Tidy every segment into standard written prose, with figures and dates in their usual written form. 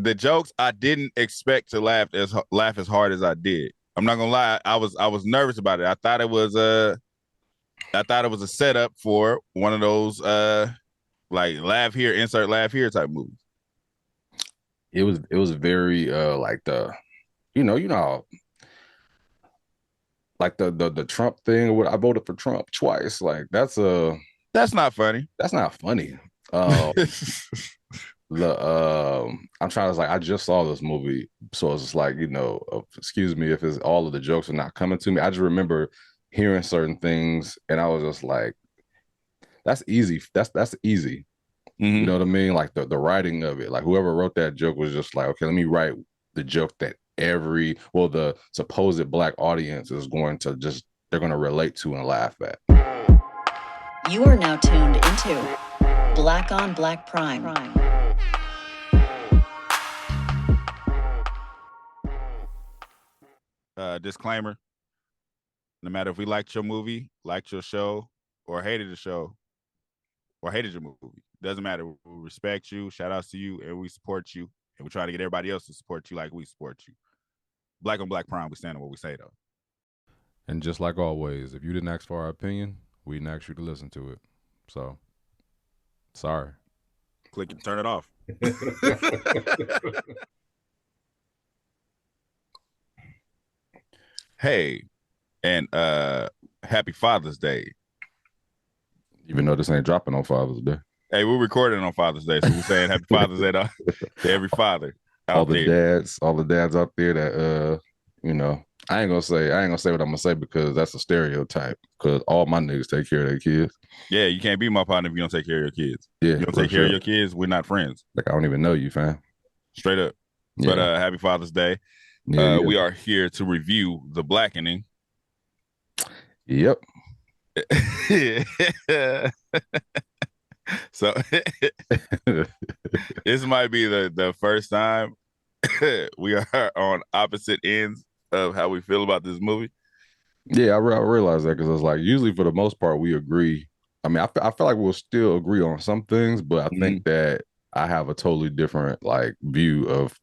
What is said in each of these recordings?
the jokes I didn't expect to laugh as hard as I did. I'm not gonna lie, I was nervous about it. I thought it was a setup for one of those like laugh here, insert laugh here type movies. It was very like how, like the Trump thing or what. I voted for Trump twice. Like That's not funny. that's not funny. The I'm trying to, like, I just saw this movie, so it's just like, excuse me if it's all of the jokes are not coming to me. I just remember hearing certain things and I was just like, that's easy. That's easy. You know what I mean? Like the writing of it. Like whoever wrote that joke was just like, okay, let me write the joke that the supposed black audience is going to they're going to relate to and laugh at. You are now tuned into Black on Black Prime. Disclaimer: no matter if we liked your movie, liked your show, or hated the show, or hated your movie, doesn't matter. We respect you, shout outs to you, and we support you, and we try to get everybody else to support you like we support you. Black on Black Prime, we stand on what we say, though. And just like always, if you didn't ask for our opinion, we didn't ask you to listen to it. So, sorry. Click and turn it off. Hey, and happy Father's Day. Even though this ain't dropping on Father's Day. Hey, we're recording on Father's Day, so we're saying happy Father's Day to every father all the dads out there that I ain't gonna say what I'm gonna say because that's a stereotype. Because all my niggas take care of their kids. Yeah, you can't be my partner if you don't take care of your kids. Yeah, you don't take care of your kids, we're not friends. Like, I don't even know you, fam. Straight up. Yeah. But happy Father's Day. Yeah. We are here to review The Blackening. Yep. So this might be the first time we are on opposite ends of how we feel about this movie. Yeah, I realize that because it's like usually for the most part we agree. I mean, I feel like we'll still agree on some things, but I think that I have a totally different like view of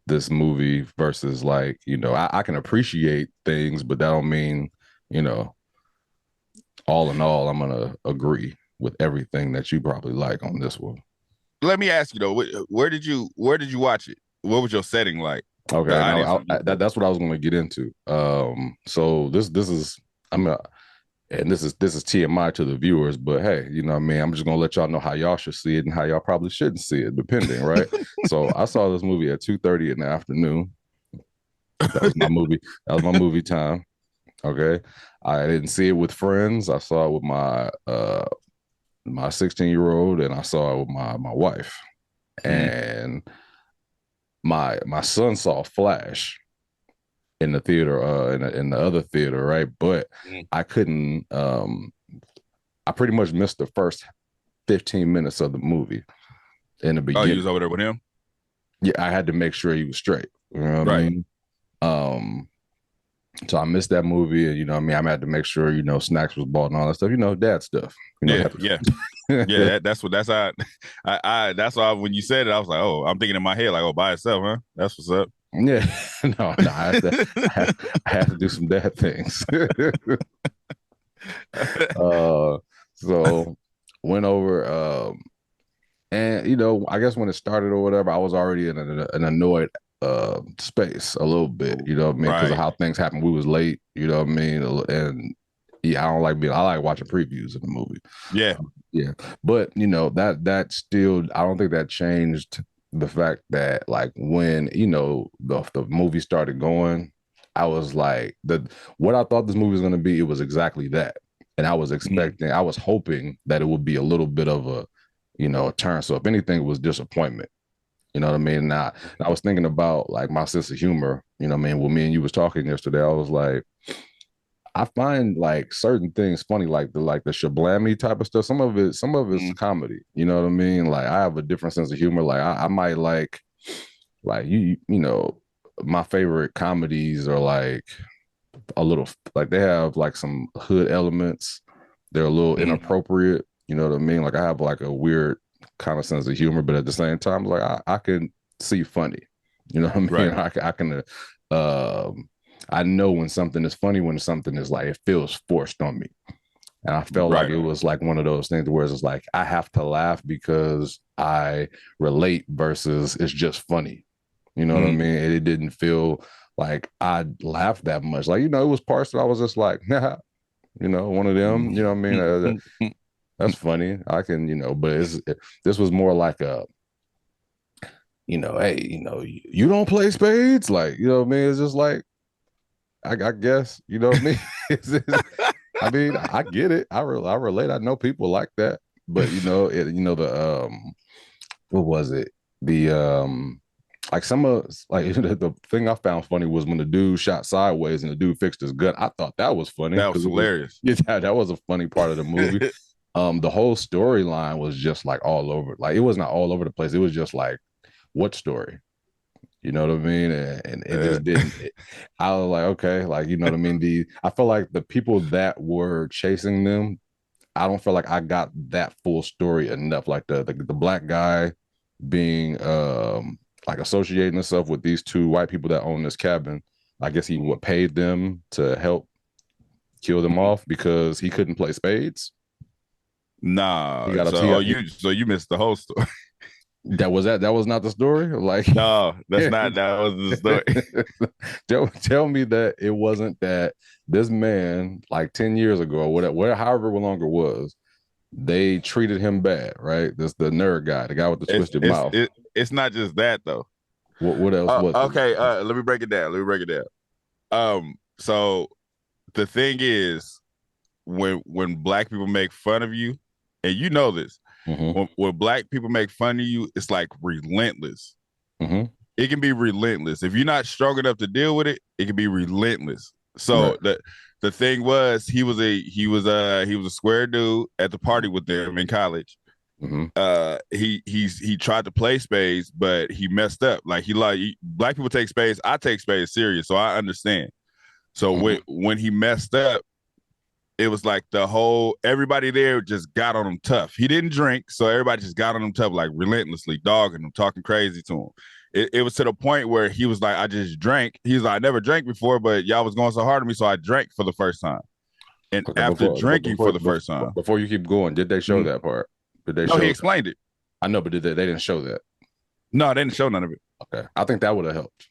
this movie versus like, I can appreciate things, but that don't mean, all in all, I'm gonna agree with everything that you probably like on this one. Let me ask you though, where did you watch it? What was your setting like? Okay, that's what I was going to get into. So this is this is TMI to the viewers, but hey, you know what I mean? I'm just going to let y'all know how y'all should see it and how y'all probably shouldn't see it, depending, right? So I saw this movie at 2:30 in the afternoon. That was my movie. That was my movie time. Okay, I didn't see it with friends. I saw it with my 16-year-old, and I saw it with my wife, and my son saw Flash in the theater, in the other theater, right? But I couldn't. I pretty much missed the first 15 minutes of the movie in the beginning. Oh, you was over there with him? Yeah, I had to make sure he was straight. You know what I mean? So I missed that movie, and I had to make sure snacks was bought and all that stuff. Dad stuff. That's how that's why when you said it, I was like, oh, I'm thinking in my head like, oh, by itself, huh? That's what's up. Yeah, no, I had to do some dad things. So went over, and I guess when it started or whatever, I was already in an annoyed space a little bit, you know what I mean, because of how things happened. We was late, you know what I mean, and yeah, I like watching previews of the movie. Yeah, but that still, I don't think that changed the fact that like when the movie started going, I was like, what I thought this movie was going to be, it was exactly that, and I was expecting, I was hoping that it would be a little bit of a a turn. So if anything, it was disappointment. You know what I mean? Now, I was thinking about like my sense of humor. You know what I mean? When me and you was talking yesterday, I was like, I find like certain things funny, like the shablammy type of stuff. Some of it's comedy. You know what I mean? Like I have a different sense of humor. Like I might like my favorite comedies are like a little like they have like some hood elements. They're a little inappropriate. You know what I mean? Like I have like a weird kind of sense of humor, but at the same time, like I can see funny. You know what I mean? Right. I can I know when something is funny, when something is like, it feels forced on me. And I felt like Right. it was like one of those things where it's like, I have to laugh because I relate versus it's just funny. You know what I mean? It didn't feel like I laughed that much. Like, it was parts that I was just like, nah, one of them, you know what I mean? That's funny. I can, but this was more like a, hey, you don't play spades? Like, you know what I mean? It's just like, I guess, you know what I mean? I mean, I get it. I relate. I know people like that, but the what was it? The like some of like the thing I found funny was when the dude shot sideways and the dude fixed his gun. I thought that was funny. That was hilarious. Yeah, that was a funny part of the movie. The whole storyline was just like all over. Like, it was not all over the place. It was just like, what story? You know what I mean? And it just didn't. I was like, okay, like, you know what I mean? I feel like the people that were chasing them, I don't feel like I got that full story enough. Like the black guy being like associating himself with these two white people that own this cabin. I guess he paid them to help kill them off because he couldn't play spades. Nah. So you missed the whole story. That was not the story. Like, no, that was the story. Tell me that it wasn't that this man, like 10 years ago or whatever, however long it was, they treated him bad, right? The nerd guy, the guy with the twisted mouth. It's not just that though. What else? Okay, let me break it down. So the thing is, when black people make fun of you, and you know this, when black people make fun of you, it's like relentless. It can be relentless. If you're not strong enough to deal with it, it can be relentless. So the thing was, he was a square dude at the party with them in college. He tried to play spades, but he messed up. Like, black people take spades. I take spades serious, so I understand. So when he messed up, it was like everybody there just got on him tough. He didn't drink, so everybody just got on him tough, like relentlessly, dogging him, talking crazy to him. It was to the point where he was like, I just drank. He's like, I never drank before, but y'all was going so hard on me, so I drank for the first time. And after drinking for the first time. Before you keep going, did they show that part? No, he explained it. I know, but they didn't show that? No, they didn't show none of it. Okay. I think that would have helped.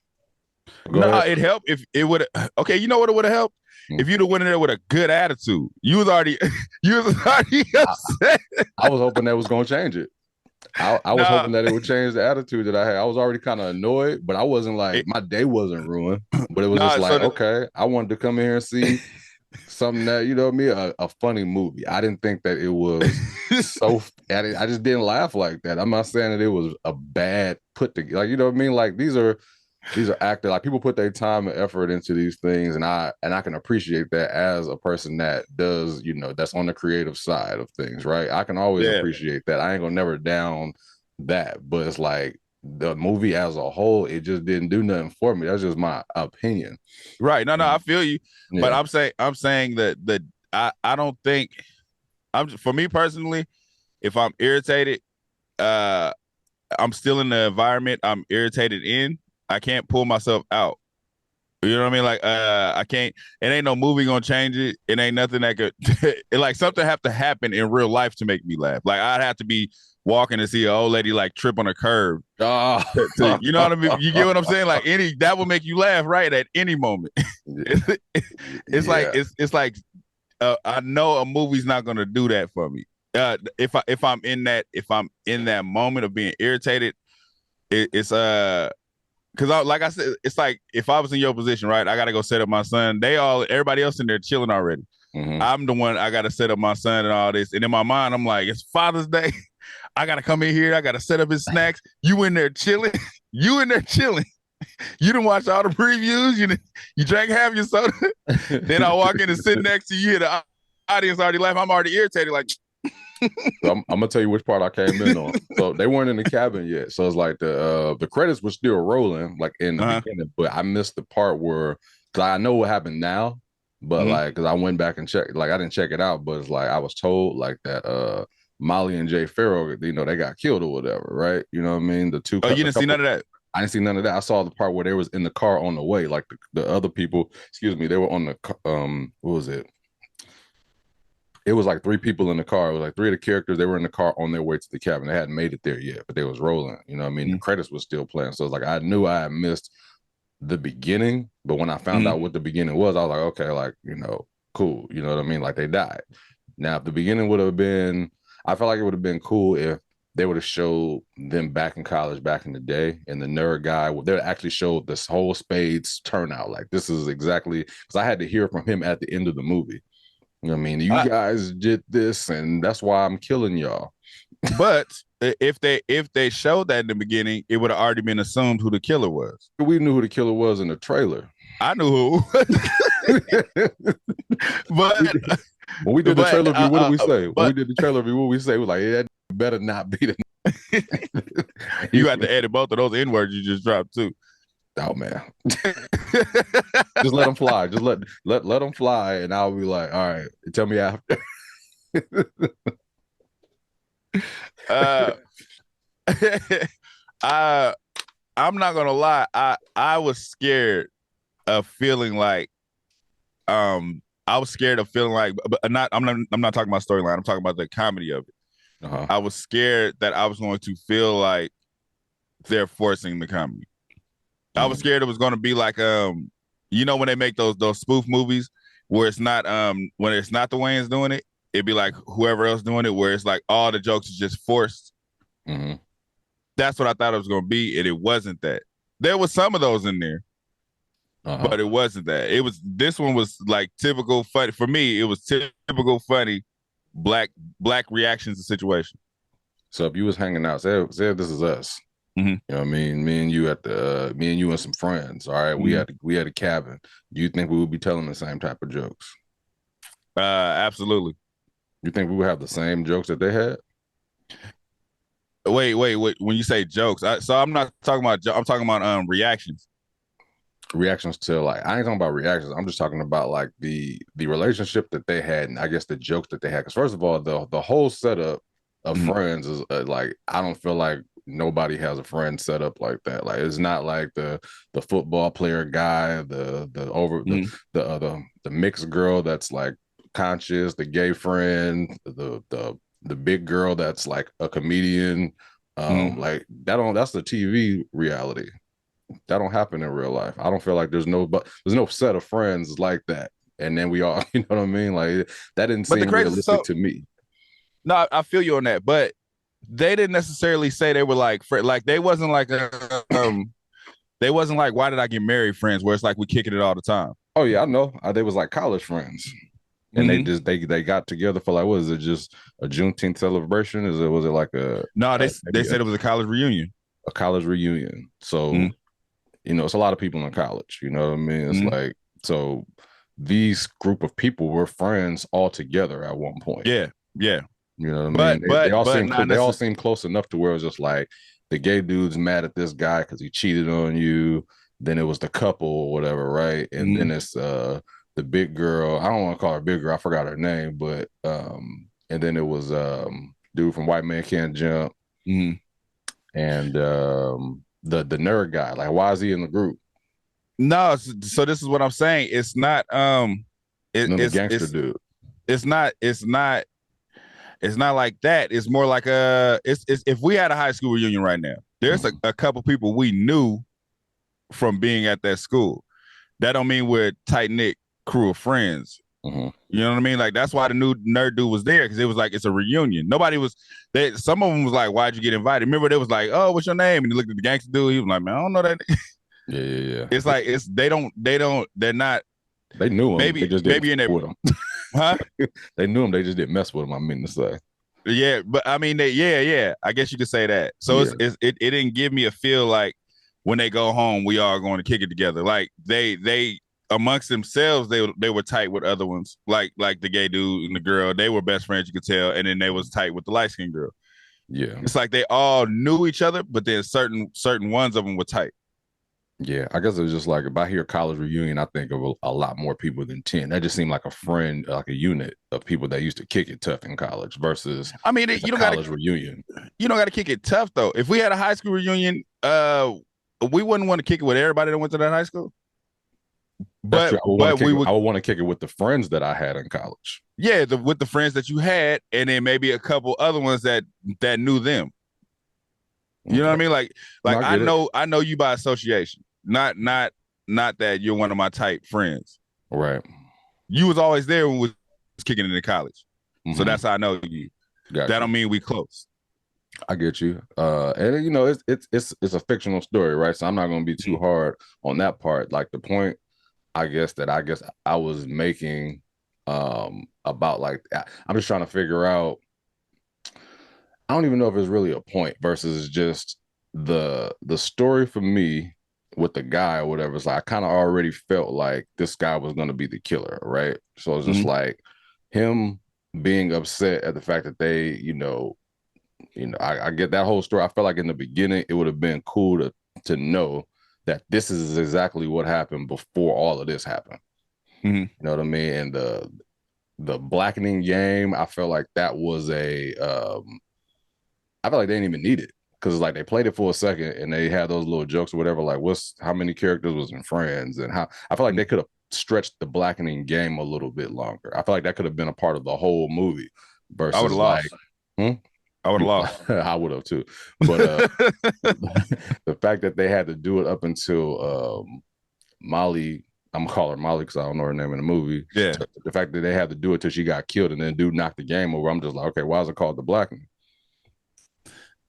No, it helped if it would have. Okay, you know what it would have helped? If you'd have went in there with a good attitude. You was already upset. I was hoping that was going to change it. I was hoping that it would change the attitude that I had. I was already kind of annoyed, but I wasn't like, my day wasn't ruined. But it was just like, okay, I wanted to come in here and see something that, you know what I mean, a funny movie. I didn't think that it was so, I just didn't laugh like that. I'm not saying that it was a bad put together. Like, you know what I mean? Like, these are actors. Like, people put their time and effort into these things, and I can appreciate that as a person that does, that's on the creative side of things, right? I can always appreciate that. I ain't gonna never down that, but it's like the movie as a whole, it just didn't do nothing for me. That's just my opinion. Right? No, I feel you, but I'm saying that I don't think for me personally, if I'm irritated, I'm still in the environment I'm irritated in. I can't pull myself out. You know what I mean? Like, I can't. It ain't no movie gonna change it. It ain't nothing that could. Like, something have to happen in real life to make me laugh. Like, I'd have to be walking to see an old lady like trip on a curb. You know what I mean? You get what I'm saying? Like, that will make you laugh, right? At any moment. It's like I know a movie's not gonna do that for me. If I'm in that moment of being irritated, it's because like I said, it's like if I was in your position, right? I gotta go set up my son. Everybody else in there chilling already. I'm the one, I gotta set up my son and all this. And in my mind, I'm like, it's Father's Day. I gotta come in here. I gotta set up his snacks. You in there chilling? You in there chilling? You didn't watch all the previews. You drank half your soda. Then I walk in and sit next to you. The audience already laugh. I'm already irritated. Like. So I'm gonna tell you which part I came in on. So they weren't in the cabin yet. So it's like the credits were still rolling, like in the beginning, but I missed the part where, because I know what happened now, but like, because I went back and checked, like I didn't check it out, but it's like I was told like that Molly and Jay Farrell, they got killed or whatever, right? You know what I mean? The two. Oh, you didn't see none of that? I didn't see none of that. I saw the part where they was in the car on the way, like the other people. Excuse me, they were on the what was it? It was like 3 people in the car. It was like 3 of the characters. They were in the car on their way to the cabin. They hadn't made it there yet, but they was rolling. You know what I mean? The credits was still playing. So it's like I knew I had missed the beginning, but when I found out what the beginning was, I was like, okay, like, you know, cool. You know what I mean? Like they died. Now, if the beginning would have been, I felt like it would have been cool if they would have showed them back in college back in the day, and the nerd guy, they would actually show this whole Spades turnout. Like this is exactly, because I had to hear from him at the end of the movie. You know what I mean? You guys did this, and that's why I'm killing y'all. But if they showed that in the beginning, it would have already been assumed who the killer was. We knew who the killer was in the trailer. I knew who. But when we did the trailer review, what did we say? When we did the trailer review, what we say? We were like, yeah, that better not be the. You had to edit both of those N-words you just dropped too. Oh man. Just let them fly. Just let them fly, and I'll be like, all right, tell me after. I'm not gonna lie. I was scared of feeling like but I'm not talking about storyline. I'm talking about the comedy of it. I was scared that I was going to feel like they're forcing the comedy. I was scared it was going to be like you know, when they make those spoof movies where it's not when it's not the Wayans doing it, it'd be like whoever else doing it, where it's like all the jokes is just forced. That's what I thought it was going to be, and it wasn't that. There was some of those in there, but it wasn't that. This one was like typical funny for me. It was typical funny black reactions to situation. So if you was hanging out, say this is us. You know what I mean? Me and you and some friends. All right, we had a cabin. Do you think we would be telling the same type of jokes? Absolutely. You think we would have the same jokes that they had? Wait. When you say jokes, so I'm not talking about. I'm talking about reactions. Reactions to, like, I ain't talking about reactions. I'm just talking about like the relationship that they had, and I guess the jokes that they had. Because first of all, the whole setup of Friends is like, I don't feel like nobody has a friend set up like that. Like it's not like the football player guy, the mixed girl that's like conscious, the gay friend, the big girl that's like a comedian. Like that's the TV reality. That don't happen in real life. I don't feel like there's no set of friends like that. And then we all, you know what I mean? Like that didn't seem realistic to me. No, I feel you on that, but they didn't necessarily say they were like they wasn't like they wasn't like, why did I get married friends, where it's like we kicking it all the time. Oh yeah, I know. They was like college friends, and they got together for like, what is it, just a Juneteenth celebration? Was it like a no? They said it was a college reunion. A college reunion. So you know, it's a lot of people in college. You know what I mean? It's like, so these group of people were friends all together at one point. Yeah. You know what I mean? They all seem close enough to where it was just like the gay dude's mad at this guy because he cheated on you. Then it was the couple or whatever, right? And then it's the big girl. I don't want to call her big girl. I forgot her name, but and then it was dude from White Man Can't Jump, and the nerd guy. Like, why is he in the group? No, so this is what I'm saying. It's not the gangster dude. It's not like that. It's more like it's if we had a high school reunion right now, there's a couple people we knew from being at that school. That don't mean we're a tight-knit crew of friends. You know what I mean? Like, that's why the new nerd dude was there, because it was like, it's a reunion. Some of them was like, why'd you get invited? Remember, they was like, oh, what's your name? And he looked at the gangster dude. He was like, man, I don't know that. Yeah. It's like, they're not. They knew him. Maybe in there with him. Huh? They knew him. They just didn't mess with him. I mean to say. Yeah, but I mean, I guess you could say that. So it didn't give me a feel like when they go home, we all going to kick it together. Like they amongst themselves, they were tight with other ones, like the gay dude and the girl. They were best friends, you could tell, and then they was tight with the light skinned girl. Yeah, it's like they all knew each other, but then certain ones of them were tight. Yeah, I guess it was just like, if I hear college reunion, I think of a lot more people than 10. That just seemed like a friend, like a unit of people that used to kick it tough in college versus, I mean, you don't got to reunion. You don't got to kick it tough though. If we had a high school reunion, we wouldn't want to kick it with everybody that went to that high school. That's true. But we would. I would want to kick it with the friends that I had in college. Yeah, with the friends that you had, and then maybe a couple other ones that knew them. You know what I mean? Like No, I know you by association, not that you're one of my type friends. Right. You was always there when we was kicking it in college, so that's how I know you. Gotcha. That don't mean we close. I get you. And you know, it's a fictional story, right? So I'm not going to be too hard on that part. Like the point, I guess I was making about like I'm just trying to figure out. I don't even know if it's really a point versus just the story for me with the guy or whatever. It's like I kind of already felt like this guy was going to be the killer, right? So it's just like him being upset at the fact that they, I get that whole story. I felt like in the beginning it would have been cool to know that this is exactly what happened before all of this happened. You know what I mean? And the blackening game, I felt like that was I feel like they didn't even need it because like they played it for a second and they had those little jokes or whatever. Like, how many characters was in Friends, and how I feel like they could have stretched the blackening game a little bit longer. I feel like that could have been a part of the whole movie. Versus, I would have lost. I would have lost. I would have too. But the fact that they had to do it up until Molly. I'm gonna call her Molly because I don't know her name in the movie. Yeah. The fact that they had to do it till she got killed and then dude knocked the game over. I'm just like, okay, why is it called the blackening?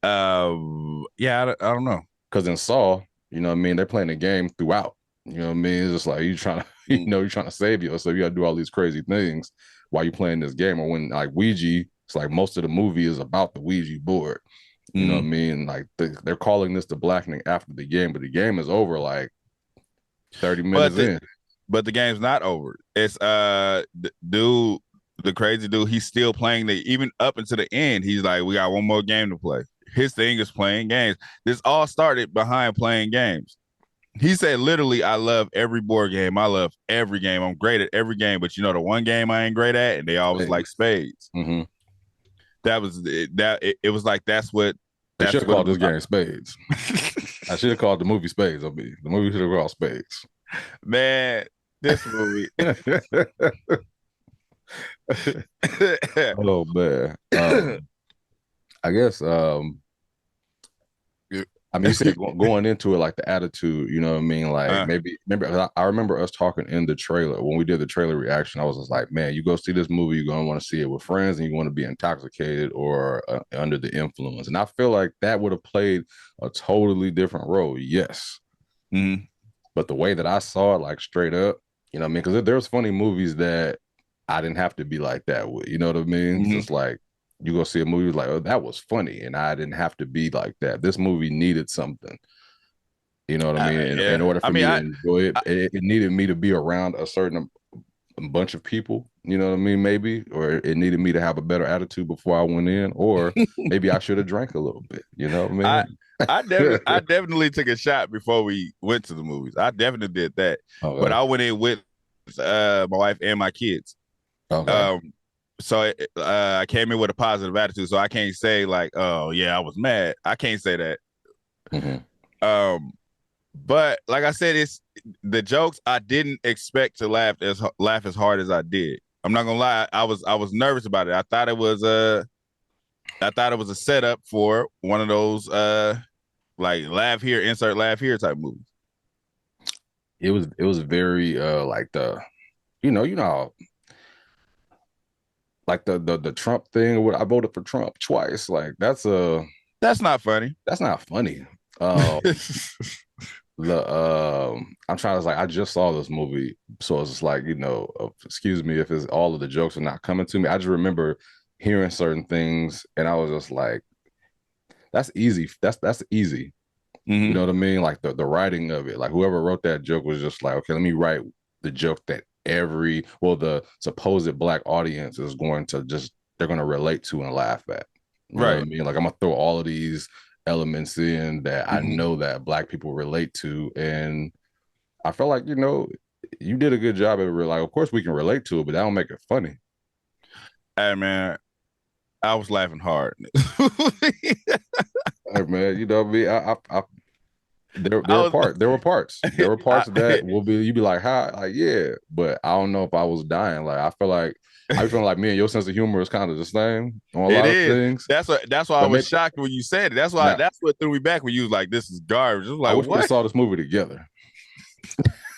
Yeah, I don't know. Because in Saw, you know what I mean, they're playing the game throughout. You know what I mean? It's just like you're trying to, you're trying to save yourself. You got to do all these crazy things while you're playing this game. Or when like Ouija, it's like most of the movie is about the Ouija board. You know what I mean? Like they're calling this the blackening after the game, but the game is over like 30 minutes in. But the game's not over. It's the crazy dude, he's still playing even up until the end. He's like, we got one more game to play. His thing is playing games. This all started behind playing games. He said, literally, I love every board game. I love every game. I'm great at every game. But the one game I ain't great at, and they always like spades. That was it was like that's what they should have called this game Spades. I should have called the movie Spades. The movie should have called Spades. Man, this movie. Oh man. I guess I mean, you said going into it like the attitude, you know what I mean? Like maybe I remember us talking in the trailer when we did the trailer reaction. I was just like, man, you go see this movie, you're gonna want to see it with friends, and you want to be intoxicated or under the influence. And I feel like that would have played a totally different role. Yes, but the way that I saw it, like straight up, you know what I mean? Because there's funny movies that I didn't have to be like that with. You know what I mean? Just like. You go see a movie like, oh, that was funny, and I didn't have to be like that. This movie needed something, you know what I mean? In order for me to enjoy it, it needed me to be around a certain bunch of people, you know what I mean? Maybe, or it needed me to have a better attitude before I went in, or maybe I should have drank a little bit, you know what I mean? I definitely took a shot before we went to the movies. I definitely did that, but I went in with my wife and my kids. Okay. So I came in with a positive attitude. So I can't say like, oh yeah, I was mad. I can't say that. But like I said, it's the jokes I didn't expect to laugh as hard as I did. I'm not gonna lie. I was nervous about it. I thought it was a setup for one of those like laugh here, insert laugh here type movies. It was very like you know. Like the Trump thing, I voted for Trump twice. Like that's not funny. That's not funny. I'm trying to like I just saw this movie, so it's just like excuse me if it's all of the jokes are not coming to me. I just remember hearing certain things, and I was just like, that's easy. That's easy. You know what I mean? Like the writing of it. Like whoever wrote that joke was just like, okay, let me write the joke that the supposed black audience is they're going to relate to and laugh at. You know what I mean? Like I'm gonna throw all of these elements in that I know that black people relate to, and I felt like you did a good job of it. Like, of course we can relate to it, but that don't make it funny. Hey man, I was laughing hard. Hey man, you know me. There I were was, parts. There were parts. There were parts I, that will be. You be like, "How?" Like, yeah, but I don't know if I was dying. Like, I feel like I be feeling like me and your sense of humor is kind of the same on a it lot of is. things. That's why I But was maybe shocked when you said it. now That's what threw me back when you was like, "This is garbage." I was I like, wish we would have "What?" saw this movie together.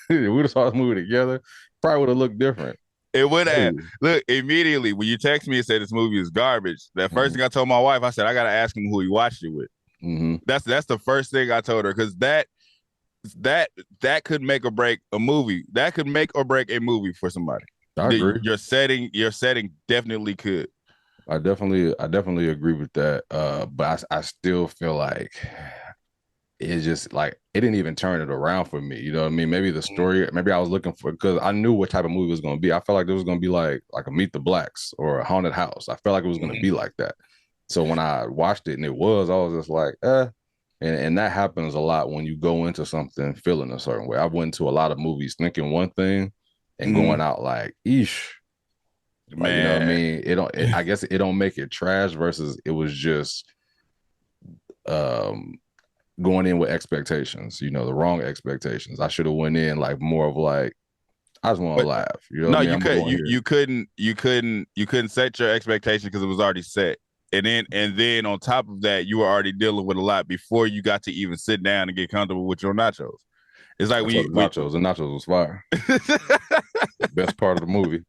We would have saw this movie together. Probably would have looked different. It would have. Maybe. Look, immediately when you text me and said this movie is garbage, that first thing I told my wife, I said, I gotta ask him who he watched it with. Mm-hmm. That's the first thing I told her, because that could make or break a movie. That could make or break a movie for somebody. I agree. Your setting definitely could. I definitely agree with that. But I still feel like it's just like it didn't even turn it around for me. You know what I mean? Maybe the story, maybe I was looking for, because I knew what type of movie it was going to be. I felt like it was going to be like a Meet the Blacks or a Haunted House. I felt like it was going to be like that. So when I watched it and I was just like, and that happens a lot when you go into something feeling a certain way. I went to a lot of movies thinking one thing and going out like, eesh. Like, you know what I mean? I guess it don't make it trash versus it was just going in with expectations, the wrong expectations. I should have went in like more of like, I just want to laugh. You know what I mean? You couldn't set your expectation because it was already set. And then on top of that, you were already dealing with a lot before you got to even sit down and get comfortable with your nachos. It's like the nachos was fire. Best part of the movie.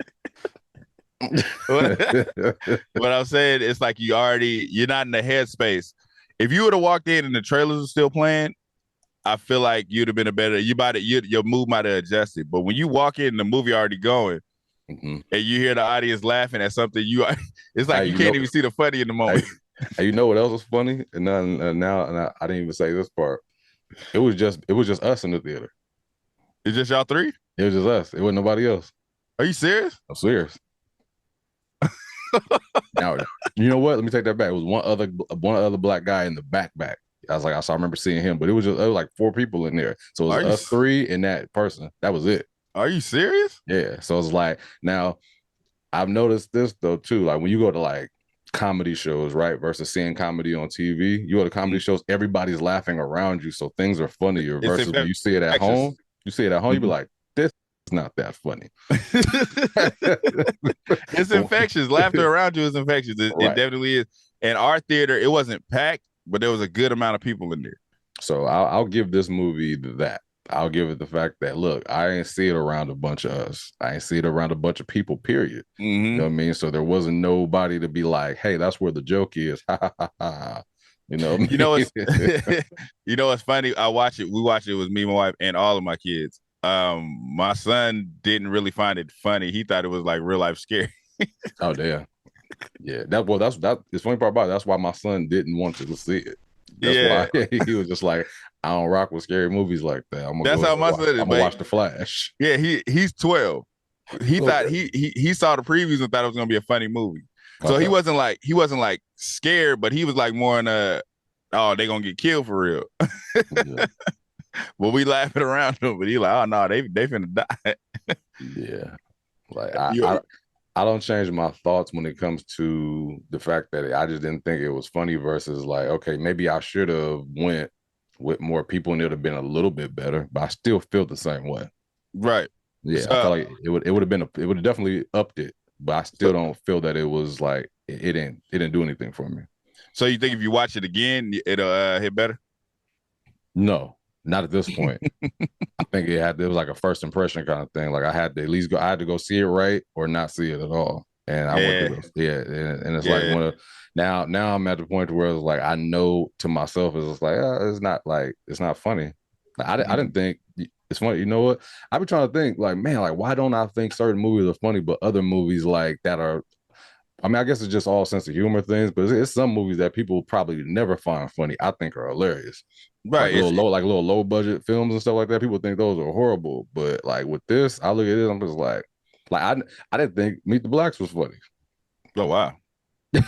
What I'm saying, it's like you're not in the headspace. If you would have walked in and the trailers were still playing, I feel like you'd have been your mood might have adjusted. But when you walk in and the movie already going, and you hear the audience laughing at something, it's like you can't even see the funny in the moment. You know what else was funny? And now I didn't even say this part. It was just us in the theater. It's just y'all three? It was just us. It wasn't nobody else. Are you serious? I'm serious. Now, you know what? Let me take that back. It was one other black guy in the back. I remember seeing him, but it was like 4 people in there. So it was us 3 and that person. That was it. Are you serious? Yeah. So it's like, now I've noticed this though too. Like when you go to like comedy shows, right, versus seeing comedy on TV, you go to comedy shows, everybody's laughing around you, so things are funnier. Versus when you see it at home, you be like, this is not that funny. It's infectious. Laughter around you is infectious. It definitely is. And our theater, it wasn't packed, but there was a good amount of people in there. So I'll give this movie that. I'll give it the fact that, look, I ain't see it around a bunch of us. I ain't see it around a bunch of people, period. You know what I mean? So there wasn't nobody to be like, hey, that's where the joke is. Ha, ha, ha, ha. You know what I mean? You know what's funny? We watched it with me, my wife, and all of my kids. My son didn't really find it funny. He thought it was like real life scary. Oh, damn. Yeah, that's the funny part about it. That's why my son didn't want to see it. That's why he was just like, I don't rock with scary movies like that. I'm gonna watch The Flash. Yeah, he's 12. He thought he saw the previews and thought it was gonna be a funny movie. So he wasn't like scared, but he was like more in they're gonna get killed for real. Yeah. Well, we laughing around him, but he like, oh no, they finna die. Yeah, like I don't change my thoughts when it comes to the fact that I just didn't think it was funny versus like, okay, maybe I should have went with more people and it would have been a little bit better, but I still feel the same way. Right. Yeah. I felt like it would have definitely upped it, but I still don't feel that it was like, it didn't do anything for me. So you think if you watch it again, it'll hit better? No, not at this point. I think it was like a first impression kind of thing. Like I had to go see it right or not see it at all. And I went through and it's like now I'm at the point where it's like I know to myself it's like it's not funny. Like, I didn't think it's funny. You know what? I've been trying to think like, man, like why don't I think certain movies are funny, but other movies like that are. I mean, I guess it's just all sense of humor things, but it's some movies that people probably never find funny. I think are hilarious. Right, like little low budget films and stuff like that. People think those are horrible, but like with this, I look at this, I'm just like I didn't think Meet the Blacks was funny. Oh wow. I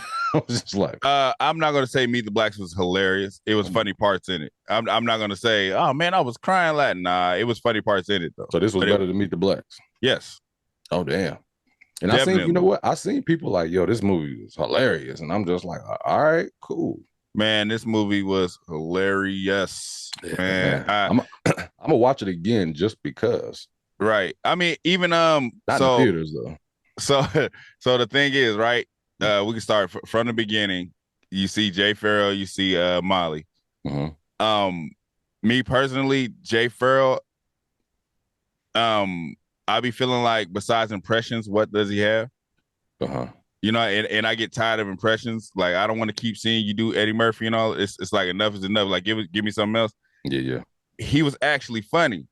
was just like, I'm not gonna say Meet the Blacks was hilarious. It was funny parts in it. I'm not gonna say, oh man, I was crying laughing. Nah, it was funny parts in it though. So this was better than Meet the Blacks. Yes. Oh damn. And definitely. I seen people like, yo, this movie is hilarious, and I'm just like, all right, cool. Man, this movie was hilarious. Yeah, Man, I'm I'm gonna watch it again just because. right. I mean, even Not in the theaters though. so so the thing is, right? We can start from the beginning. You see Jay Farrell, you see Molly. Mm-hmm. Me personally, Jay Farrell, I be feeling like besides impressions, what does he have? Uh-huh. You know, and I get tired of impressions. Like I don't want to keep seeing you do Eddie Murphy and all. It's like enough is enough. Like give me something else. Yeah. He was actually funny.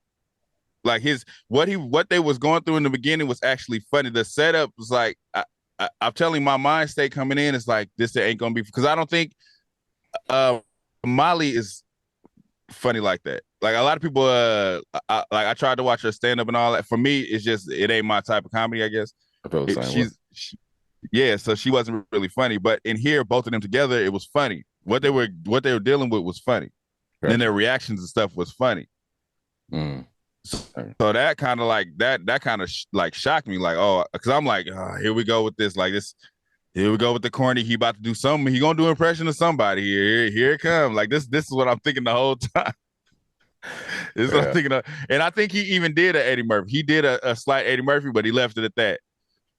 Like what they was going through in the beginning was actually funny. The setup was like I'm telling my mind state coming in is like this ain't gonna be, because I don't think Molly is funny like that. Like a lot of people I tried to watch her stand up and all that. For me, it ain't my type of comedy, I guess. I feel the same way. Yeah, so she wasn't really funny, but in here, both of them together, it was funny. What they were dealing with was funny. Gotcha. Then their reactions and stuff was funny. So that kind of like that kind of like shocked me, like, oh, because I'm like, oh, here we go with this, like this, here we go with the corny. He about to do something. He gonna do an impression of somebody here. Here it comes. Like this is what I'm thinking the whole time. This is what I'm thinking of, and I think he even did a Eddie Murphy. He did a slight Eddie Murphy, but he left it at that.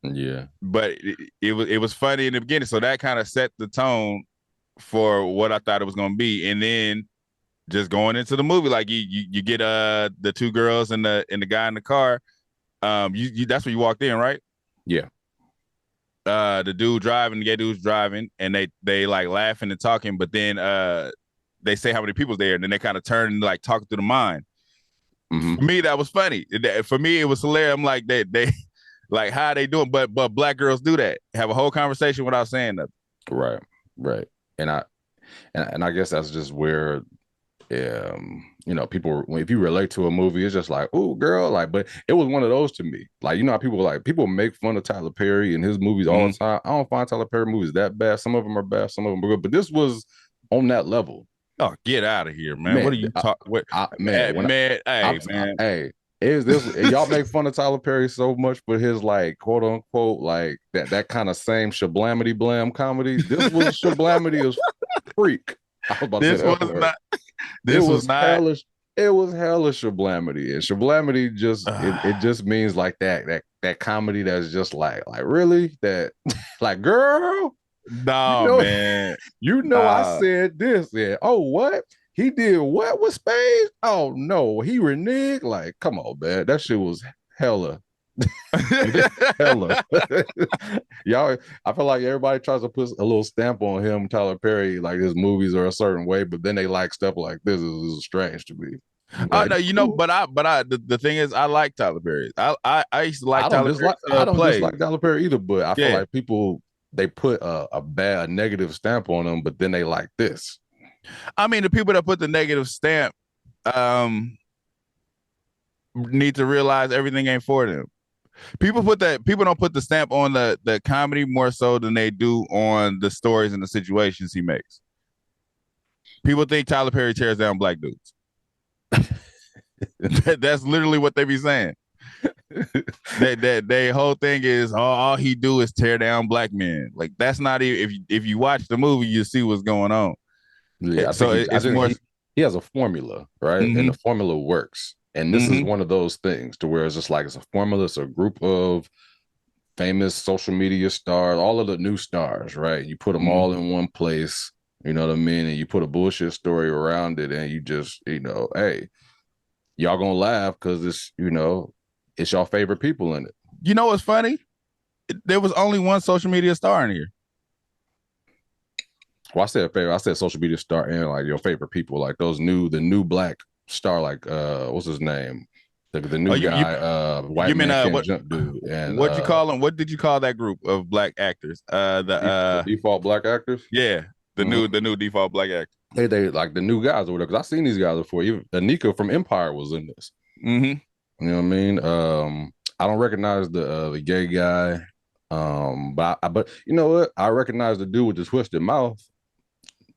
Yeah, but it was funny in the beginning, so that kind of set the tone for what I thought it was gonna be, and then just going into the movie, like you get the two girls and the guy in the car, you that's where you walked in, right? Yeah. The dude driving, the gay dude's driving, and they like laughing and talking, but then they say how many people's there, and then they kind of turn and like talking through the mind. Mm-hmm. For me, that was funny. For me, it was hilarious. I'm like they like how they doing, but black girls do that, have a whole conversation without saying nothing. Right. And I guess that's just where people, if you relate to a movie, it's just like, oh girl, like, but it was one of those to me. Like, you know how people make fun of Tyler Perry and his movies all the time. I don't find Tyler Perry movies that bad. Some of them are bad, some of them are good, but this was on that level. Oh, get out of here, man. What are you talking? Hey, is this y'all make fun of Tyler Perry so much for his like quote unquote like that kind of same shablamity blam comedy? This was shablamity as freak. I was about to say that word. It was hellish shablamity, and shablamity just it just means like that comedy that's just like really that like girl. No, man. I said this. Yeah. Oh, what? He did what with Spades? Oh no, he reneged. Like, come on, man. That shit was hella. Hella. Y'all, I feel like everybody tries to put a little stamp on him, Tyler Perry, like his movies are a certain way, but then they like stuff like this. Is strange to me. Like, no, but the thing is, I like Tyler Perry. I used to like Tyler Perry. I don't dislike Tyler Perry either, but I feel like people they put a negative stamp on them, but then they like this. I mean, the people that put the negative stamp need to realize everything ain't for them. People don't put the stamp on the comedy more so than they do on the stories and the situations he makes. People think Tyler Perry tears down black dudes. That's literally what they be saying. Their whole thing is all he do is tear down black men. Like that's not even, if you watch the movie, you see what's going on. Yeah, he has a formula, right? Mm-hmm. And the formula works. And this is one of those things to where it's just like it's a formula. It's a group of famous social media stars, all of the new stars, right? You put them all in one place, you know what I mean? And you put a bullshit story around it, and you just, hey, y'all gonna laugh because it's, it's your favorite people in it. You know what's funny? There was only one social media star in here. Well, I said favorite. I said social media star and like your favorite people, like the new black star, like what's his name? The new guy, white man can't jump dude. And what you call him? What did you call that group of black actors? The default black actors. Yeah, the new default black actors. They like the new guys or whatever. Because I've seen these guys before. Even Anika from Empire was in this. You know what I mean? I don't recognize the gay guy. But you know what? I recognize the dude with the twisted mouth.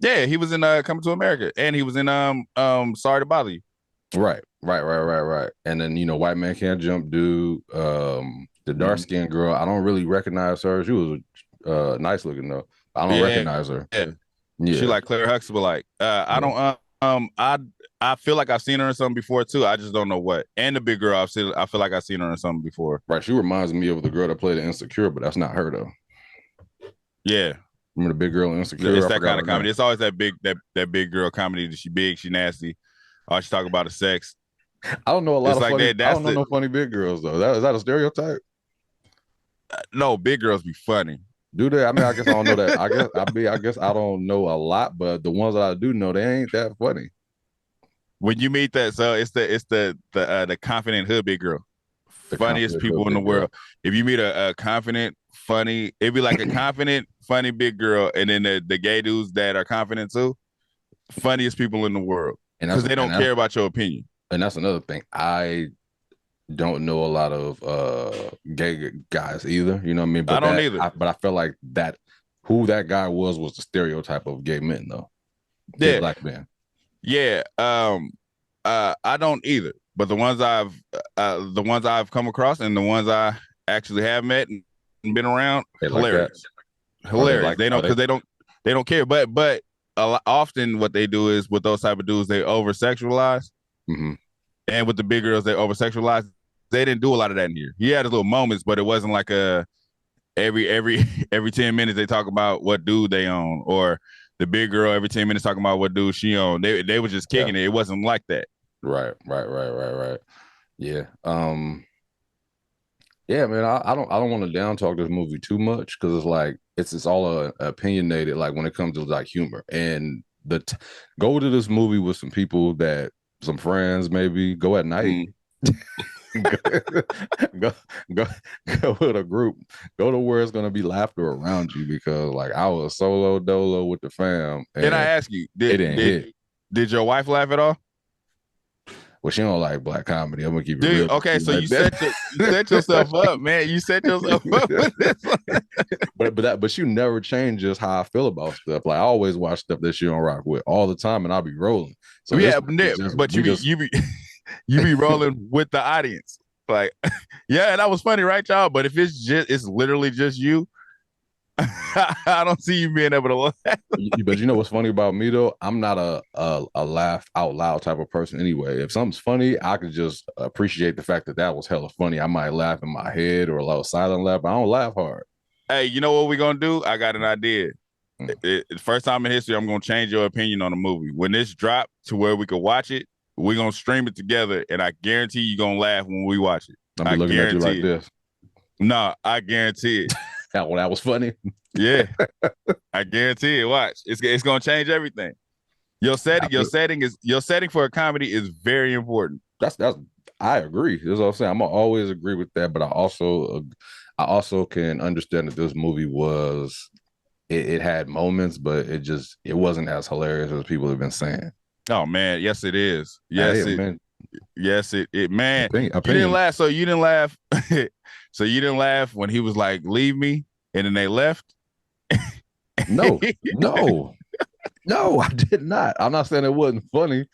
Yeah, he was in Coming to America, and he was in Sorry to Bother You. Right. And then White Man Can't Jump dude, the dark skinned girl. I don't really recognize her. She was nice looking though. I don't recognize her. Yeah. She Yeah. like Claire Huxtable. Like, I don't. I feel like I've seen her in something before too. I just don't know what. And the big girl, I feel like I've seen her in something before. Right. She reminds me of the girl that played Insecure, but that's not her though. Yeah. Remember the big girl in Insecure? It's I that forgot kind of her name. comedy. It's always that big girl comedy. She big, she nasty. All she talk about is sex. I don't know a lot It's of like funny. that. I don't know no funny big girls though. Is that a stereotype? No, big girls be funny. Do they? I mean, I guess I don't know that. I guess I don't know a lot, but the ones that I do know, they ain't that funny. When you meet that, so it's the confident hood big girl. The Funniest confident people in the big girl. world. If you meet a confident, funny, it'd be like a confident, funny big girl, and then the gay dudes that are confident too, funniest people in the world. Because they don't care about your opinion. And that's another thing. I don't know a lot of gay guys either. You know what I mean? But I don't either. But I feel like that who that guy was the stereotype of gay men though. Yeah. Gay black men. Yeah. I don't either. But the ones I've come across and the ones I actually have met and been around, hilarious. Like hilarious. They don't, because they don't care. But often what they do is with those type of dudes, they over sexualize. Mm-hmm. And with the big girls, they over sexualize. They didn't do a lot of that in here. He had his little moments, but it wasn't like every 10 minutes they talk about what dude they own, or the big girl every 10 minutes talking about what dude she owned. They were just kicking it. It wasn't like that. Right. Yeah. Yeah, man. I don't want to down talk this movie too much because it's like it's all opinionated. Like when it comes to like humor and go to this movie with some people some friends maybe go at night. go with a group. Go to where it's gonna be laughter around you because like I was solo dolo with the fam. And I ask you, did your wife laugh at all? Well, she don't like black comedy. I'm gonna keep it real. Okay, so you set yourself up, man. You set yourself up. But she never changes how I feel about stuff. Like I always watch stuff that she don't rock with all the time, and I'll be rolling. So yeah, but you be rolling with the audience. Like, yeah, that was funny, right, y'all? But if it's literally just you, I don't see you being able to laugh. But you know what's funny about me though? I'm not a laugh out loud type of person anyway. If something's funny, I could just appreciate the fact that was hella funny. I might laugh in my head or a little silent laugh, but I don't laugh hard. Hey, you know what we're gonna do? I got an idea. First time in history, I'm gonna change your opinion on the movie. When this drop to where we could watch it, we're gonna stream it together, and I guarantee you're gonna laugh when we watch it. I'll be looking at you like this. No, I guarantee it. Well, that was funny. Yeah, I guarantee it. Watch, it's gonna change everything. Your setting for a comedy is very important. That's I agree. That's what I'm saying. I'm gonna always agree with that, but I also can understand that this movie was it had moments, but it wasn't as hilarious as people have been saying. Oh man, yes it is. Yes man. Yes it man. Opinion. You didn't laugh. So you didn't laugh. So you didn't laugh when he was like, "Leave me," and then they left. No, I did not. I'm not saying it wasn't funny.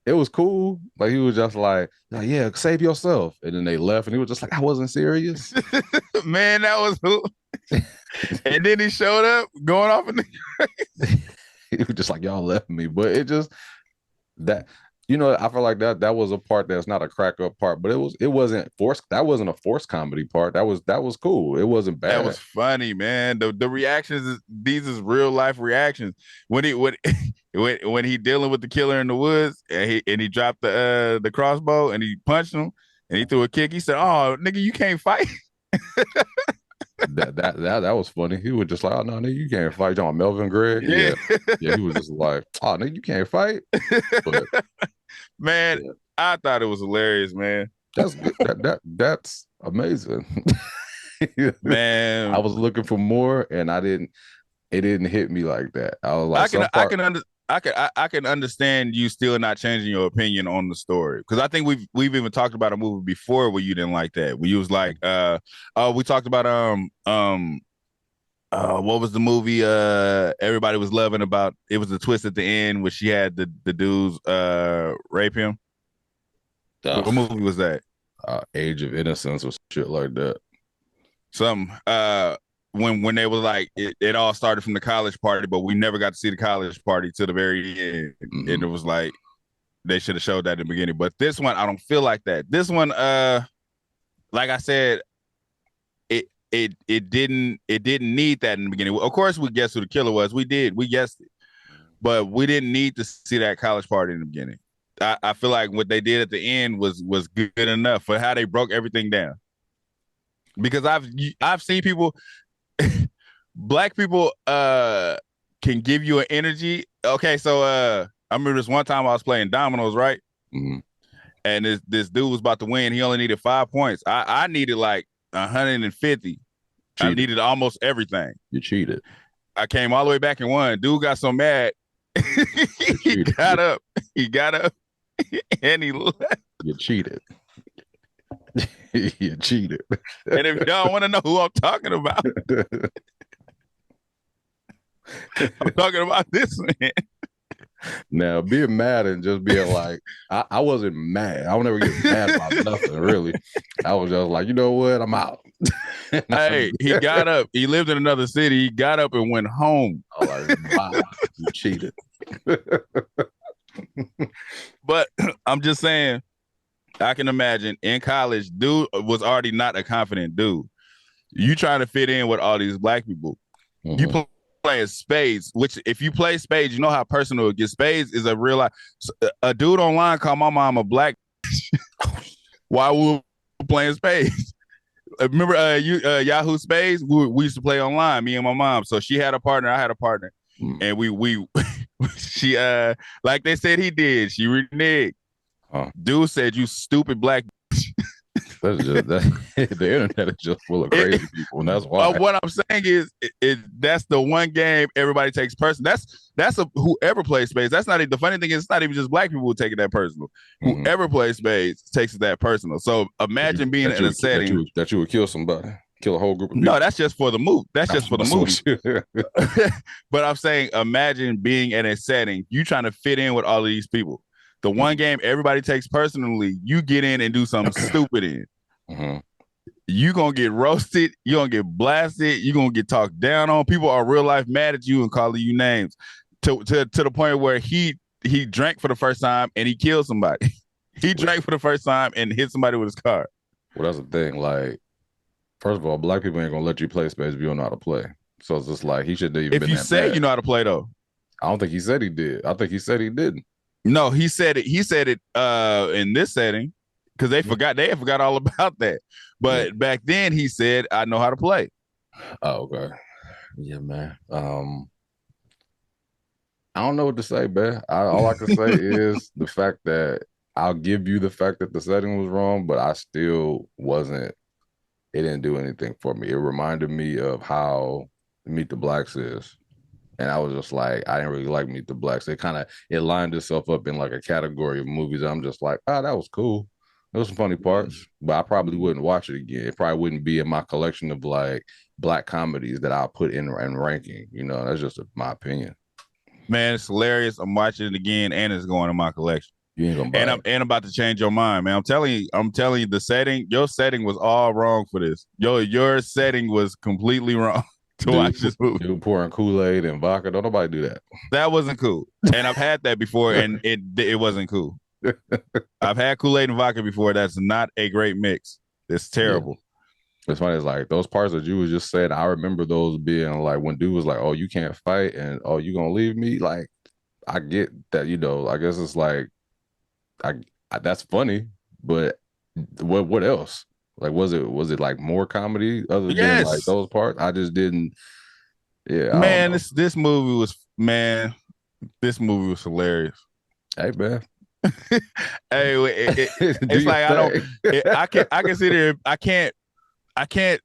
It was cool. Like he was just like, yeah, save yourself. And then they left and he was just like, I wasn't serious. Man, that was who. And then he showed up going off in the he was just like, y'all left me. But it just I feel like that was a part that's not a crack up part, but it wasn't forced. That wasn't a forced comedy part. That was cool. It wasn't bad. That was funny, man. The reactions, these is real life reactions. When he dealing with the killer in the woods and he dropped the crossbow and he punched him and he threw a kick. He said, "Oh, nigga, you can't fight." that was funny. He was just like, "Oh no, nigga, you can't fight." John Melvin Gregg. Yeah. He was just like, "Oh, nigga, you can't fight." But, man, yeah. I thought it was hilarious, man. That's good. That's amazing. Man, I was looking for more, and it didn't hit me like that. I was like, I can understand you still not changing your opinion on the story, because I think we've even talked about a movie before where you didn't like that. Where you was like, we talked about what was the movie everybody was loving about? It was the twist at the end where she had the dudes rape him. What movie was that? Age of Innocence or shit like that. Something. when they were like it all started from the college party, but we never got to see the college party to the very end, Mhm. and it was like they should have showed that in the beginning. But this one, I don't feel like that. This one, like I said, it didn't need that in the beginning. Of course, we guessed who the killer was. We guessed it, but we didn't need to see that college party in the beginning. I feel like what they did at the end was good enough for how they broke everything down. Because I've seen people, black people can give you an energy. Okay, so I remember this one time I was playing dominoes, right? Mm-hmm. And this dude was about to win. He only needed 5 points. I needed like 150. I needed almost everything. You cheated. I came all the way back and won. Dude got so mad. He got up. He got up and he left. You cheated. You cheated. And if y'all want to know who I'm talking about, I'm talking about this man. Now, being mad and just being like, I wasn't mad. I would never get mad about nothing, really. I was just like, you know what? I'm out. Hey, he got up. He lived in another city. He got up and went home. I was like, wow, you cheated. But I'm just saying, I can imagine in college, dude was already not a confident dude. You trying to fit in with all these black people. Mm-hmm. You playing spades, which if you play spades, you know how personal it gets. Spades is a real life. A dude online called my mom a black while we were playing spades. Remember Yahoo Spades? We used to play online, me and my mom. So she had a partner, I had a partner. And we she like they said he did, she reneged. Dude said, you stupid black. That's just the internet is just full of crazy people, and that's why. What I'm saying is, that's the one game everybody takes personal. That's whoever plays spades. That's not the funny thing is, it's not even just black people who take it that personal. Mm-hmm. Whoever plays spades takes it that personal. So imagine being in a setting that you would kill somebody, kill a whole group of people. No, that's just for the movie. That's just for the movie. But I'm saying, imagine being in a setting, you trying to fit in with all of these people. The one game everybody takes personally, you get in and do something stupid in. Mm-hmm. You gonna get roasted. You gonna get blasted. You gonna get talked down on. People are real life mad at you and calling you names to the point where he drank for the first time and he killed somebody. He drank for the first time and hit somebody with his car. Well, that's the thing. Like, first of all, black people ain't gonna let you play spades if you don't know how to play. So it's just like he should have even. If you say you know how to play, though, I don't think he said he did. I think he said he didn't. No, he said it. He said it in this setting because they forgot all about that. But back then he said, "I know how to play." Oh, okay. Yeah, man. I don't know what to say, man. All I can say is the fact that I'll give you the fact that the setting was wrong, but I still wasn't. It didn't do anything for me. It reminded me of how Meet the Blacks is. And I was just like, I didn't really like Meet the Blacks. It lined itself up in like a category of movies. I'm just like, that was cool. There was some funny parts, but I probably wouldn't watch it again. It probably wouldn't be in my collection of like black comedies that I'll put in ranking. You know, that's just my opinion. Man, it's hilarious. I'm watching it again, and it's going in my collection. You ain't gonna buy it. I'm about to change your mind, man. I'm telling you, the setting, your setting was all wrong for this. Your setting was completely wrong. Watch this movie. Dude pouring Kool-Aid and vodka. Don't nobody do that. That wasn't cool. And I've had that before, and it wasn't cool. I've had Kool-Aid and vodka before. That's not a great mix. It's terrible. Yeah. It's funny. It's like those parts that you was just saying. I remember those being like when dude was like, "Oh, you can't fight," and "Oh, you gonna leave me?" Like, I get that. You know, I guess it's like, that's funny, but what else? Like, was it like more comedy other than like those parts? I just didn't. Yeah, man. This movie was hilarious. Hey, man. Hey, it's like I can sit here. I can't.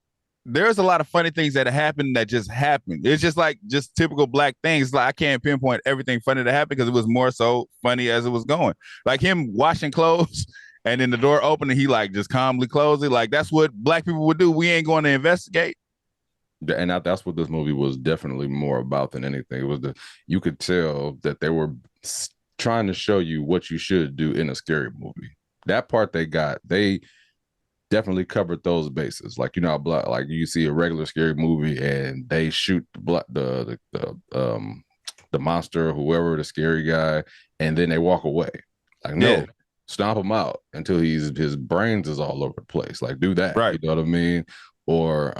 There's a lot of funny things that happen that just happened. It's just like typical black things. Like I can't pinpoint everything funny that happened because it was more so funny as it was going. Like him washing clothes. And then the door opened and he like just calmly closed it. Like that's what black people would do. We ain't going to investigate. And that's what this movie was definitely more about than anything. It was you could tell that they were trying to show you what you should do in a scary movie. That part they got. They definitely covered those bases. Like, you know, like you see a regular scary movie and they shoot the monster, whoever the scary guy, and then they walk away. Like, no, stomp him out until his brains is all over the place. Like, do that. Right. You know what I mean? Or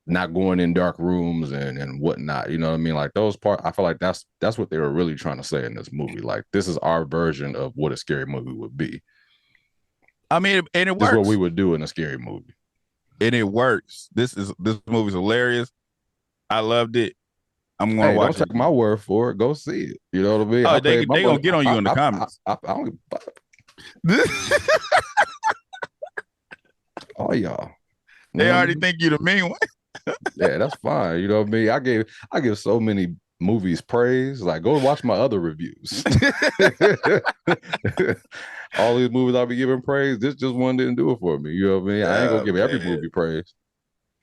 not going in dark rooms and whatnot. You know what I mean? Like those parts, I feel like that's what they were really trying to say in this movie. Like, this is our version of what a scary movie would be. I mean, and it works. This is what we would do in a scary movie. And it works. This movie's hilarious. I loved it. I'm gonna watch it. Don't take my word for it. Go see it. You know what I mean? Oh, they gonna get on you in the comments. I don't oh, y'all. They already think you the mean one. Yeah, that's fine. You know what I mean? I give so many movies praise. Like, go watch my other reviews. All these movies I'll be giving praise. This just one didn't do it for me. You know what I mean? I ain't gonna give every movie praise.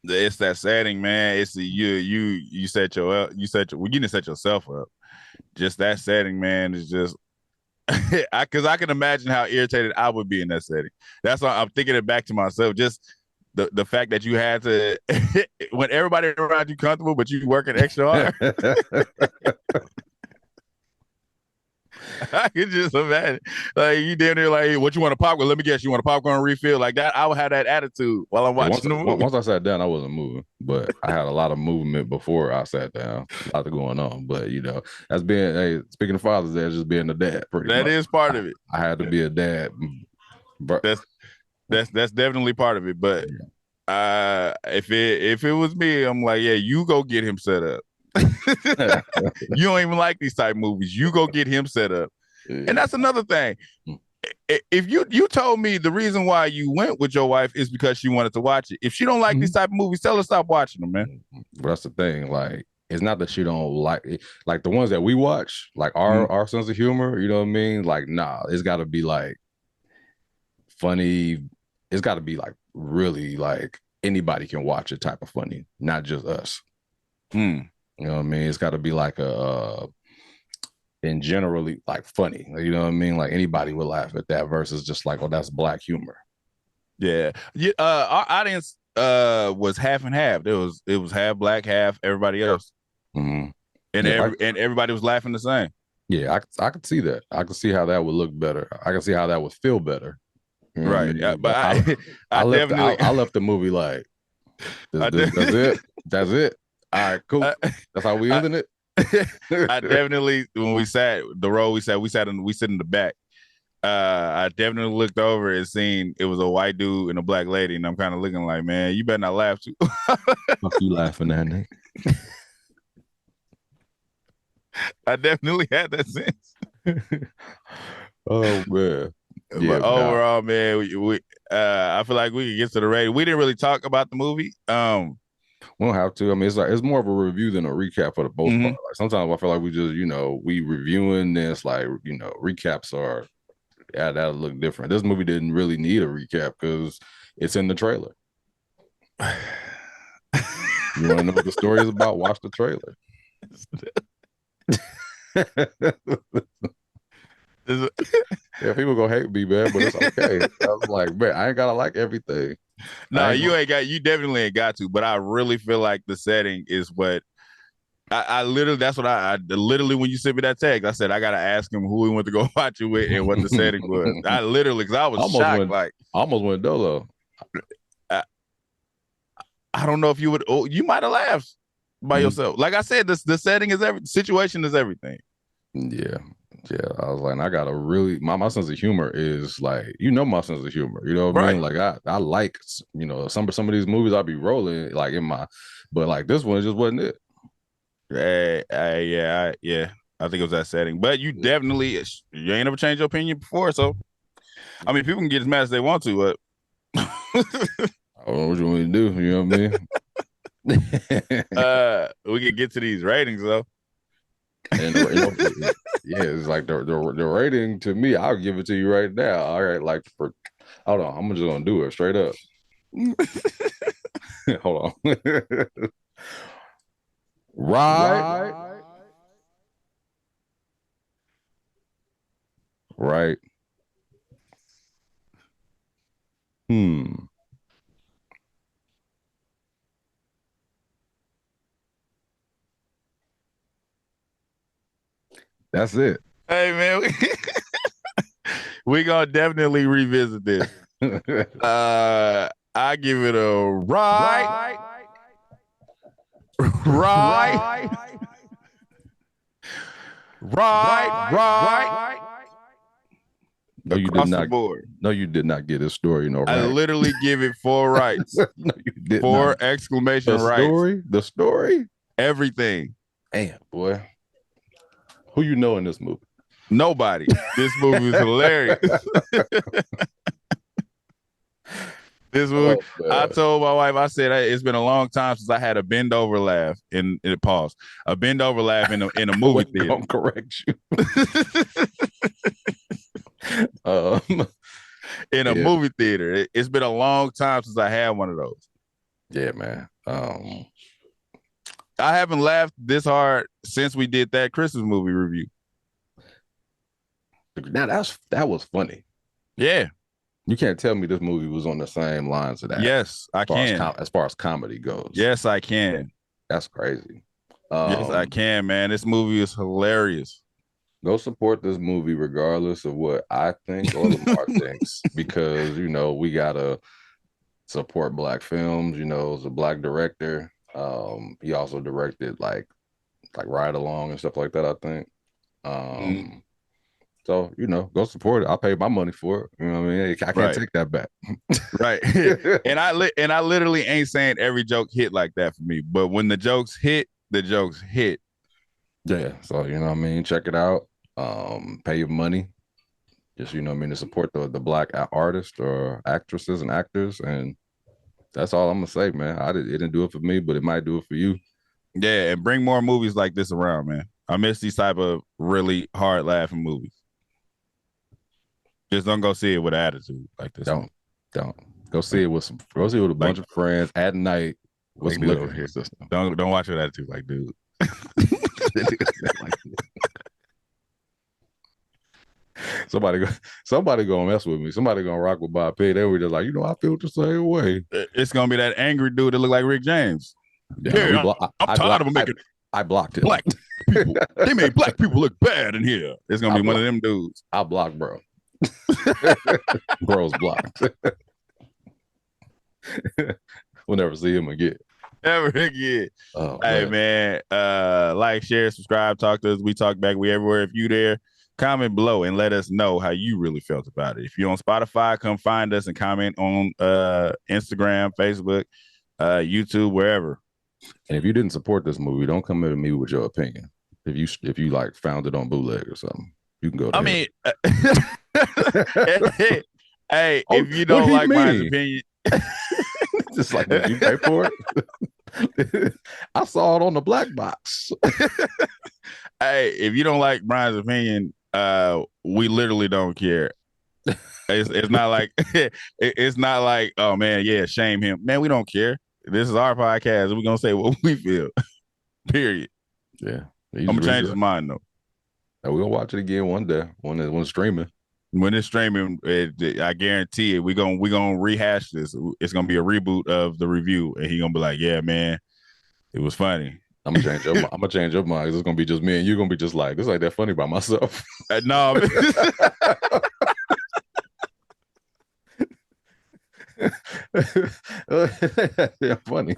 It's that setting, man. It's the you didn't set yourself up. Just that setting, man, is just because I can imagine how irritated I would be in that setting. That's why I'm thinking it back to myself. Just the fact that you had to when everybody around you comfortable, but you working extra hard. I could just imagine, like, you down there, like, hey, what you want, a popcorn? Let me guess, you want a popcorn refill? Like that, I would have that attitude while I'm watching the movie. Once I sat down, I wasn't moving, but I had a lot of movement before I sat down. A lot going on, but you know, that's being, hey, speaking of Father's Day, just being a dad. That is part of it. I had to be a dad. That's definitely part of it. But if it was me, I'm like, yeah, you go get him set up. You don't even like these type movies. You go get him set up. And that's another thing. If you told me the reason why you went with your wife is because she wanted to watch it. If she don't like these type of movies, tell her stop watching them, man. But that's the thing. Like, it's not that she don't like it. Like the ones that we watch, like our sense of humor, you know what I mean? Like, nah, it's got to be like funny. It's got to be like really like anybody can watch it type of funny, not just us. You know what I mean? It's got to be like in generally like funny. You know what I mean? Like anybody would laugh at that versus just like, oh, that's black humor. Yeah. Our audience was half and half. It was half black, half everybody else. And everybody was laughing the same. Yeah, I could see that. I could see how that would look better. I could see how that would feel better. You know right. Yeah, but I left the movie like that's it. That's it. All right, cool. That's how we ending it. I definitely, when we sat the row, we sit in the back. I definitely looked over and seen it was a white dude and a black lady, and I'm kind of looking like, man, you better not laugh too. Fuck you laughing at me. I definitely had that sense. Oh man. Yeah, but overall, man, we I feel like we can get to the rating. We didn't really talk about the movie. We don't have to. I mean, it's more of a review than a recap for the most part. Like sometimes I feel like we just, you know, we reviewing this, like, you know, recaps are, yeah, that'll look different. This movie didn't really need a recap because it's in the trailer. You want to know what the story is about? Watch the trailer. Yeah, people gonna hate me, man, but it's okay. I was like, man, I ain't gotta like everything. No, you definitely ain't got to, but I really feel like the setting is what I literally, that's what I literally, when you sent me that text, I said, I got to ask him who he went to go watch it with and what the setting was. I literally, because I was shocked. I almost went dolo. I don't know if you would, you might have laughed by yourself. Like I said, the setting is situation is everything. Yeah. I was like, I got to really, my sense of humor is like, you know, my sense of humor, you know what I mean? Like I like, you know, some of these movies I'll be rolling like but like this one just wasn't it. Yeah. I think it was that setting, but you definitely, you ain't never changed your opinion before. So, I mean, people can get as mad as they want to, but I don't know what you want to do. You know what I mean? We can get to these ratings though. And yeah, it's like the rating to me, I'll give it to you right now. All right, like hold on, I'm just gonna do it straight up. Hold on. Right. That's it. Hey man, we gonna definitely revisit this. I give it a right. No, you Across did the not. board. No, you did not get this story. No, I right? literally give it 4 rights. No, you did 4 not. exclamation The rights. story. The story. Everything. Damn, boy. Who you know in this movie? Nobody. This movie is hilarious. This movie, I told my wife, I said, hey, it's been a long time since I had a bend over laugh in pause. A bend over laugh in a movie theater. I'm correct you. In a movie theater. It's been a long time since I had one of those. Yeah, man. I haven't laughed this hard since we did that Christmas movie review. Now that was funny. Yeah. You can't tell me this movie was on the same lines of that. Yes, I can. As far as comedy goes. Yes, I can. That's crazy. Yes, I can, man. This movie is hilarious. Go support this movie regardless of what I think or Lamar thinks, because, you know, we got to support Black films. You know, as a Black director. He also directed like Ride Along and stuff like that, I think. So, you know, go support it. I paid my money for it. You know what I mean? I can't take that back. Right. And I literally ain't saying every joke hit like that for me, but when the jokes hit, the jokes hit. Yeah. So, you know what I mean? Check it out. Pay your money. Just, you know what I mean, to support the Black artists or actresses and actors. And that's all I'm gonna say, man. It didn't do it for me, but it might do it for you. Yeah, and bring more movies like this around, man. I miss these type of really hard laughing movies. Just don't go see it with an attitude like this. Don't go see it with a bunch of friends at night with some liquor in your system. Don't watch it with attitude, like, dude. Somebody gonna mess with me. Somebody gonna rock with Bob P. They were just like, you know, I feel the same way. It's gonna be that angry dude that look like Rick James. Yeah, I'm tired of making. I blocked him. Black people. They made Black people look bad in here. It's gonna be one of them dudes. I blocked bro. Bro's blocked. We'll never see him again. Never again. Oh, hey man, like, share, subscribe, talk to us. We talk back. We everywhere. If you there, comment below and let us know how you really felt about it. If you're on Spotify, come find us and comment on Instagram, Facebook, YouTube, wherever. And if you didn't support this movie, don't come to me with your opinion. If you like found it on bootleg or something, you can go there. I mean, hey, if you don't like my opinion, just like, did you pay for it? I saw it on the black box. Hey, if you don't like Brian's opinion, we literally don't care. It's not like it's not like, oh man, yeah, shame him. Man, we don't care. This is our podcast. We're gonna say what we feel. Period. Yeah. I'm gonna change his mind though. And we'll watch it again one day when it's streaming. When it's streaming, I guarantee it. We're gonna rehash this. It's gonna be a reboot of the review, and he's gonna be like, "Yeah, man, it was funny." I'm gonna change your mind. It's gonna be just me, and you're gonna be just like, "It's like that funny by myself." No. Yeah, funny.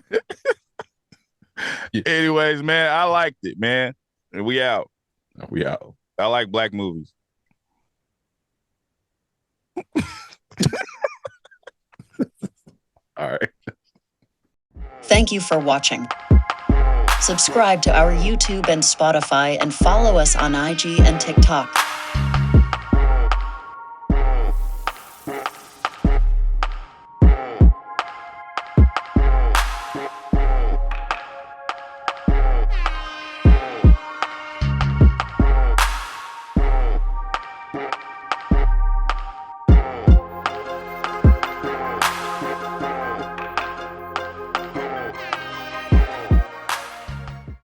Anyways, man, I liked it, man, and we out. We out. I like Black movies. All right. Thank you for watching. Subscribe to our YouTube and Spotify and follow us on IG and TikTok.